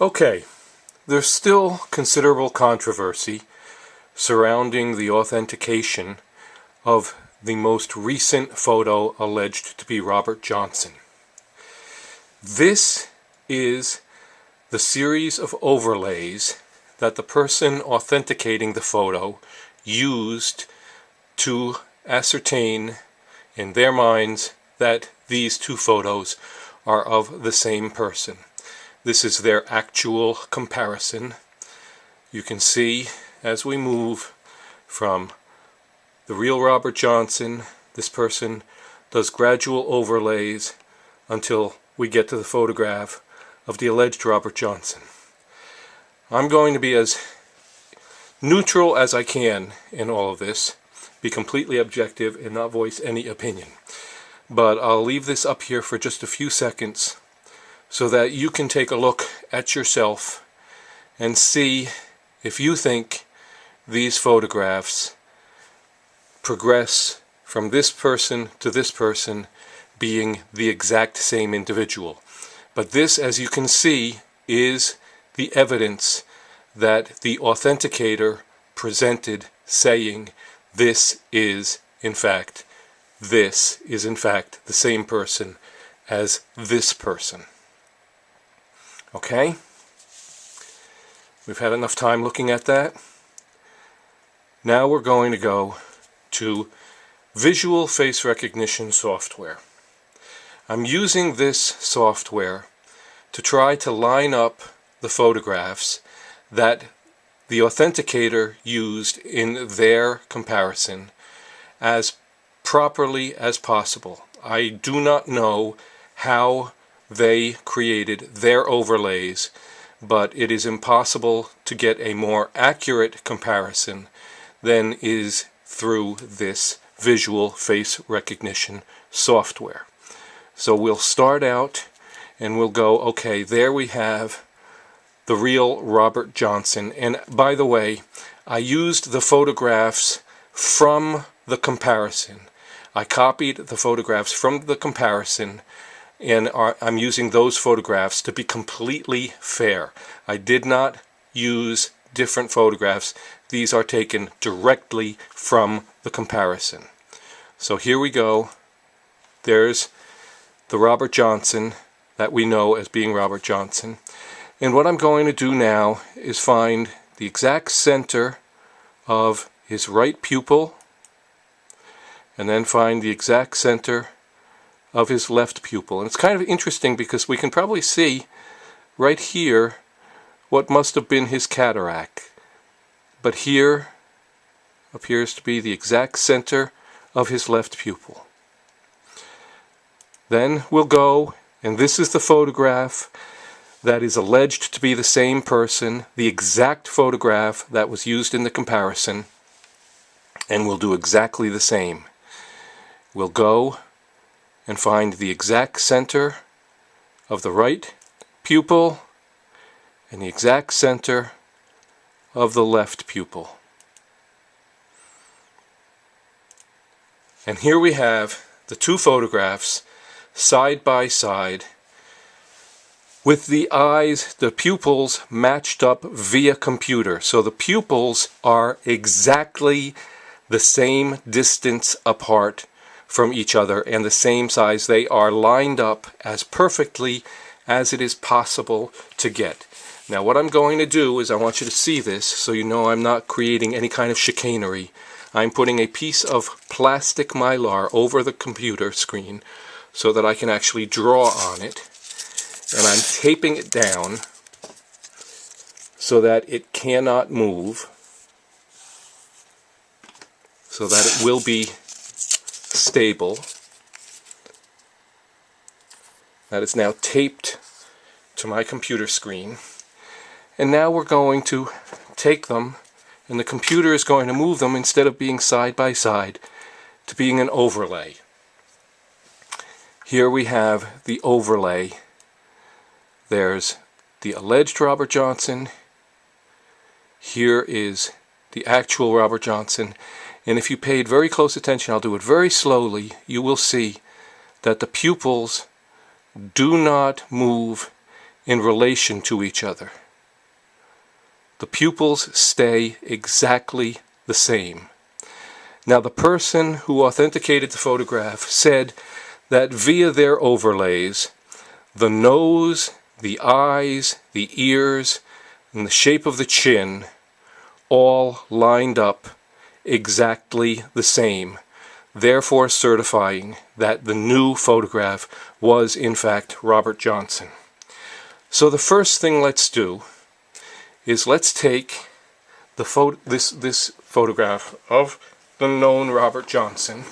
Okay, there's still considerable controversy surrounding the authentication of the most recent photo alleged to be Robert Johnson. This is the series of overlays that the person authenticating the photo used to ascertain in their minds that these two photos are of the same person. This is their actual comparison. You can see as we move from the real Robert Johnson, this person does gradual overlays until we get to the photograph of the alleged Robert Johnson. I'm going to be as neutral as I can in all of this, be completely objective and not voice any opinion. But I'll leave this up here for just a few seconds so that you can take a look at yourself and see if you think these photographs progress from this person to this person being the exact same individual. But this, as you can see, is the evidence that the authenticator presented, saying this is in fact the same person as this person. Okay? We've had enough time looking at that. Now we're going to go to visual face recognition software. I'm using this software to try to line up the photographs that the authenticator used in their comparison as properly as possible. I do not know how they created their overlays, but it is impossible to get a more accurate comparison than is through this visual face recognition software. So we'll start out and we'll go, okay, there we have the real Robert Johnson. And by the way, I used the photographs from the comparison. I copied the photographs from the comparison, and I'm using those photographs to be completely fair. I did not use different photographs. These are taken directly from the comparison. So here we go. There's the Robert Johnson that we know as being Robert Johnson. And what I'm going to do now is find the exact center of his right pupil, and then find the exact center of his left pupil. And it's kind of interesting because we can probably see right here what must have been his cataract. But here appears to be the exact center of his left pupil. Then we'll go, and this is the photograph that is alleged to be the same person, the exact photograph that was used in the comparison, and we'll do exactly the same. We'll go and find the exact center of the right pupil and the exact center of the left pupil. And here we have the two photographs side by side with the eyes, the pupils matched up via computer. So the pupils are exactly the same distance apart from each other and the same size. They are lined up as perfectly as it is possible to get. Now what I'm going to do is I want you to see this so you know I'm not creating any kind of chicanery. I'm putting a piece of plastic mylar over the computer screen so that I can actually draw on it, and I'm taping it down so that it cannot move, so that it will be stable. That is now taped to my computer screen. And now we're going to take them, and the computer is going to move them, instead of being side by side, to being an overlay. Here we have the overlay. There's the alleged Robert Johnson. Here is the actual Robert Johnson. And if you paid very close attention, I'll do it very slowly, you will see that the pupils do not move in relation to each other. The pupils stay exactly the same. Now, the person who authenticated the photograph said that via their overlays, the nose, the eyes, the ears, and the shape of the chin all lined up exactly the same, therefore certifying that the new photograph was in fact Robert Johnson. So the first thing let's do is let's take the this photograph of the known Robert Johnson,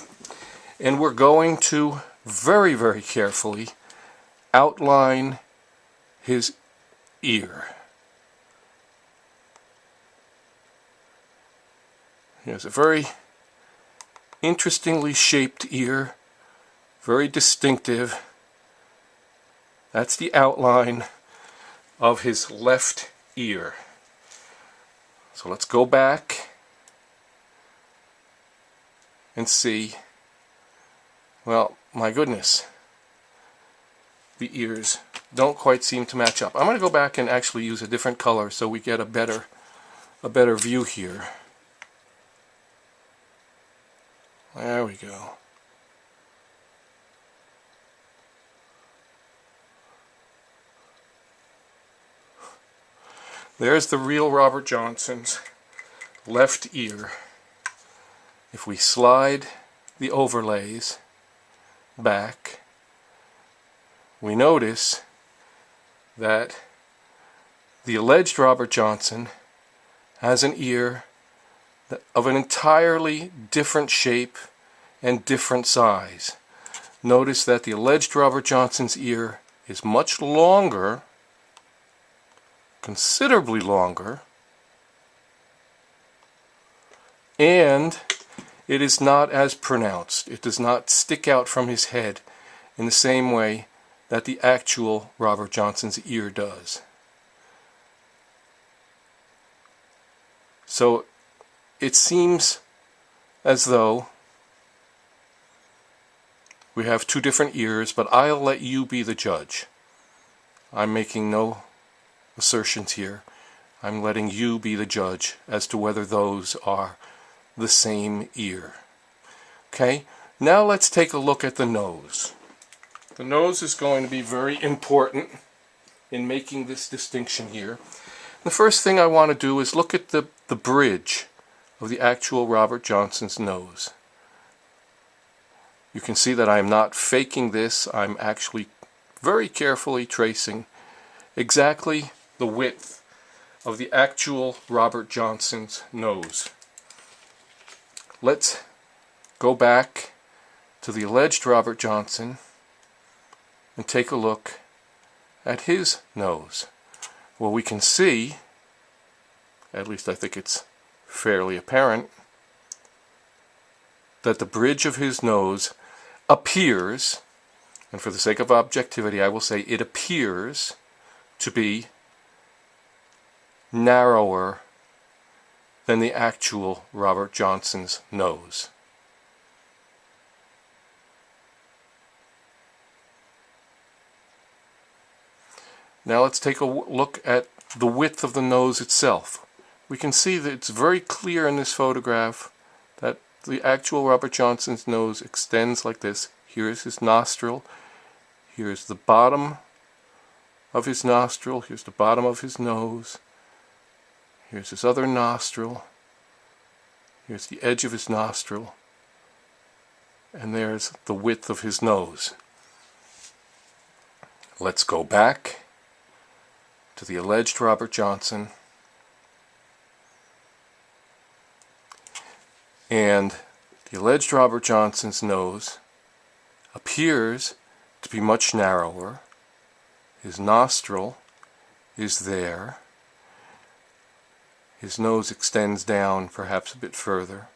and we're going to very, very carefully outline his ear. He has a very interestingly shaped ear, very distinctive. That's the outline of his left ear. So let's go back and see. Well, my goodness, the ears don't quite seem to match up. I'm going to go back and actually use a different color so we get a better view here. There we go. There's the real Robert Johnson's left ear. If we slide the overlays back, we notice that the alleged Robert Johnson has an ear of an entirely different shape and different size. Notice that the alleged Robert Johnson's ear is much longer, considerably longer, and it is not as pronounced. It does not stick out from his head in the same way that the actual Robert Johnson's ear does. So it seems as though we have two different ears, but I'll let you be the judge. I'm making no assertions here. I'm letting you be the judge as to whether those are the same ear. Okay, now let's take a look at the nose. The nose is going to be very important in making this distinction here. The first thing I want to do is look at the bridge of the actual Robert Johnson's nose. You can see that I am not faking this. I'm actually very carefully tracing exactly the width of the actual Robert Johnson's nose. Let's go back to the alleged Robert Johnson and take a look at his nose. Well, we can see, at least I think it's fairly apparent, that the bridge of his nose appears, and for the sake of objectivity I will say it appears to be narrower than the actual Robert Johnson's nose. Now let's take a look at the width of the nose itself. We can see that it's very clear in this photograph that the actual Robert Johnson's nose extends like this. Here's his nostril. Here's the bottom of his nostril. Here's the bottom of his nose. Here's his other nostril. Here's the edge of his nostril. And there's the width of his nose. Let's go back to the alleged Robert Johnson. And the alleged Robert Johnson's nose appears to be much narrower. His nostril is there. His nose extends down perhaps a bit further.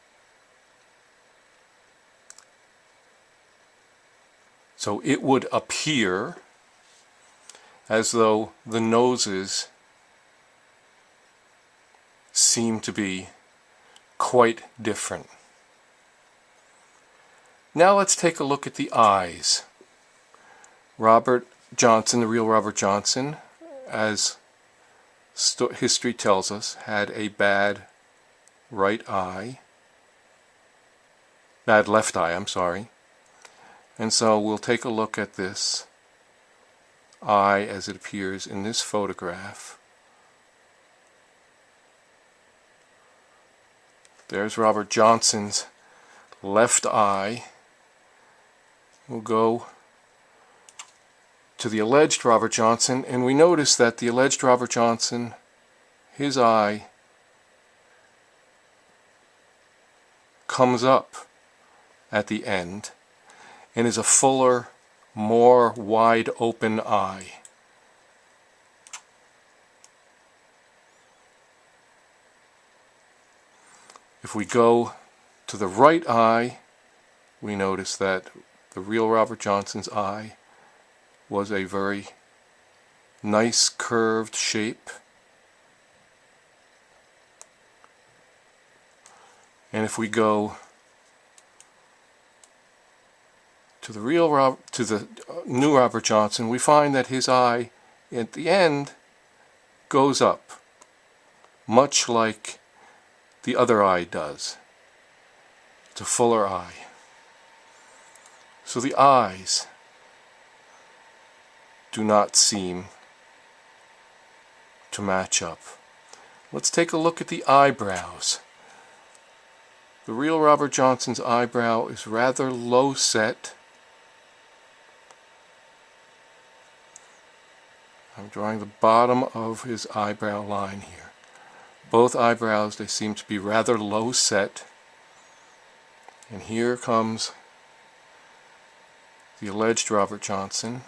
So it would appear as though the noses seem to be quite different. Now let's take a look at the eyes. Robert Johnson, the real Robert Johnson, as history tells us, had a bad right eye. Bad left eye, I'm sorry. And so we'll take a look at this eye as it appears in this photograph. There's Robert Johnson's left eye. We'll go to the alleged Robert Johnson, and we notice that the alleged Robert Johnson, his eye comes up at the end and is a fuller, more wide open eye. If we go to the right eye, we notice that the real Robert Johnson's eye was a very nice curved shape. And if we go to the new Robert Johnson, we find that his eye at the end goes up, much like the other eye does. It's a fuller eye. So the eyes do not seem to match up. Let's take a look at the eyebrows. The real Robert Johnson's eyebrow is rather low set. I'm drawing the bottom of his eyebrow line here. Both eyebrows, they seem to be rather low set. And here comes the alleged Robert Johnson,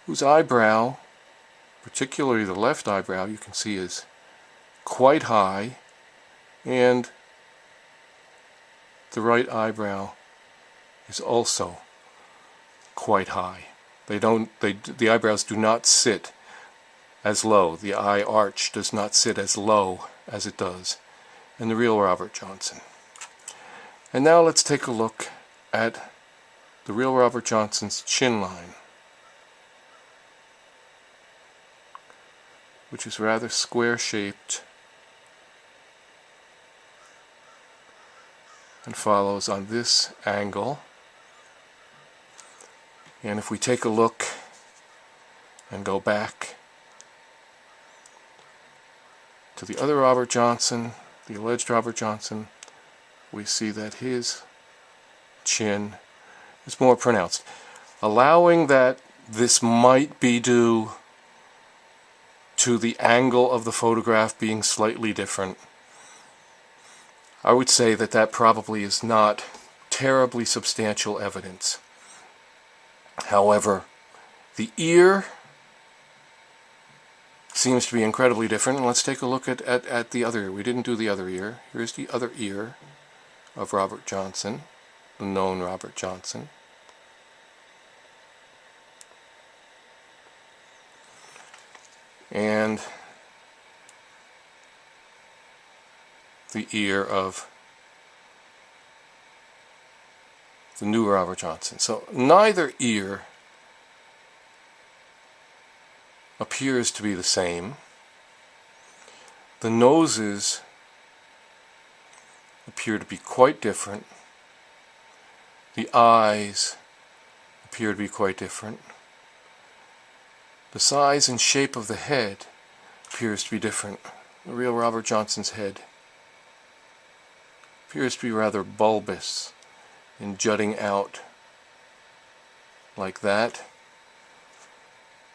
whose eyebrow, particularly the left eyebrow, you can see is quite high, and the right eyebrow is also quite high. The eyebrows do not sit as low. The eye arch does not sit as low as it does in the real Robert Johnson. And now let's take a look at the real Robert Johnson's chin line, which is rather square-shaped and follows on this angle. And if we take a look and go back to the other Robert Johnson, the alleged Robert Johnson, we see that his chin is more pronounced. Allowing that this might be due to the angle of the photograph being slightly different, I would say that that probably is not terribly substantial evidence. However, the ear seems to be incredibly different, and let's take a look at the other ear. We didn't do the other ear. Here's the other ear of Robert Johnson, the known Robert Johnson. And the ear of the new Robert Johnson. So neither ear appears to be the same. The noses appear to be quite different. The eyes appear to be quite different. The size and shape of the head appears to be different. The real Robert Johnson's head appears to be rather bulbous and jutting out like that.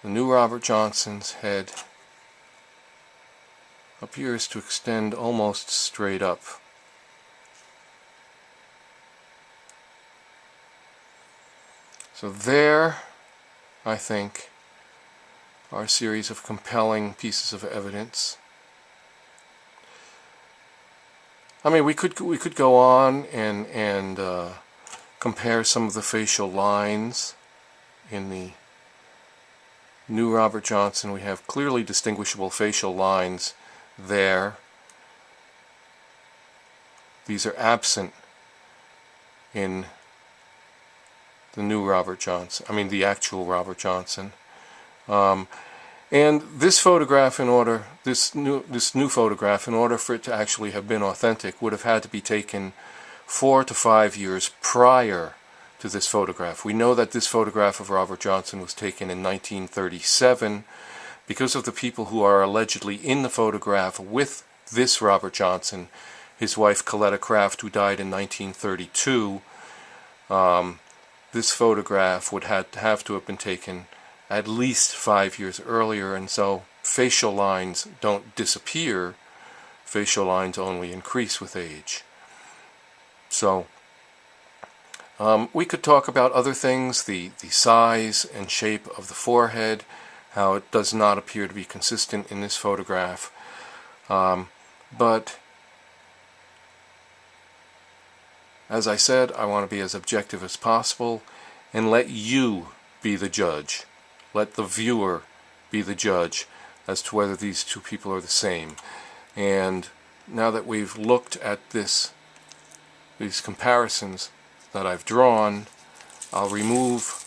The new Robert Johnson's head appears to extend almost straight up. So there, I think, are a series of compelling pieces of evidence. I mean, we could go on and compare some of the facial lines in the new Robert Johnson. We have clearly distinguishable facial lines there. These are absent in the new Robert Johnson. I mean, the actual Robert Johnson. And this photograph, this new photograph, in order for it to actually have been authentic, would have had to be taken 4 to 5 years prior to this photograph. We know that this photograph of Robert Johnson was taken in 1937 because of the people who are allegedly in the photograph with this Robert Johnson, his wife Coletta Craft, who died in 1932. This photograph would have to have been taken at least 5 years earlier, and so facial lines don't disappear. Facial lines only increase with age. So we could talk about other things, the size and shape of the forehead, how it does not appear to be consistent in this photograph. But as I said, I want to be as objective as possible and let you be the judge. Let the viewer be the judge as to whether these two people are the same. And now that we've looked at these comparisons that I've drawn, I'll remove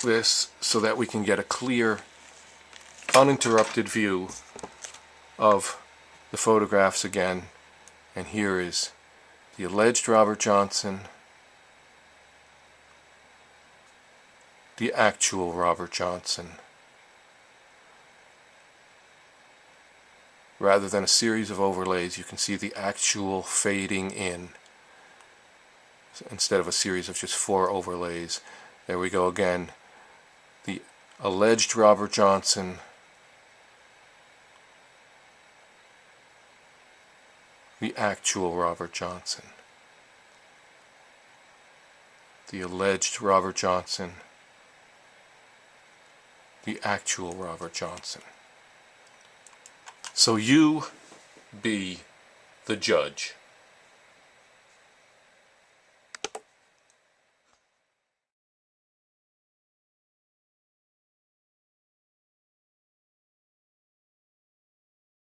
this so that we can get a clear, uninterrupted view of the photographs again. And here is the alleged Robert Johnson, the actual Robert Johnson. Rather than a series of overlays, you can see the actual fading in instead of a series of just 4 overlays. There we go again. The alleged Robert Johnson, the actual Robert Johnson. The alleged Robert Johnson, the actual Robert Johnson. So you be the judge.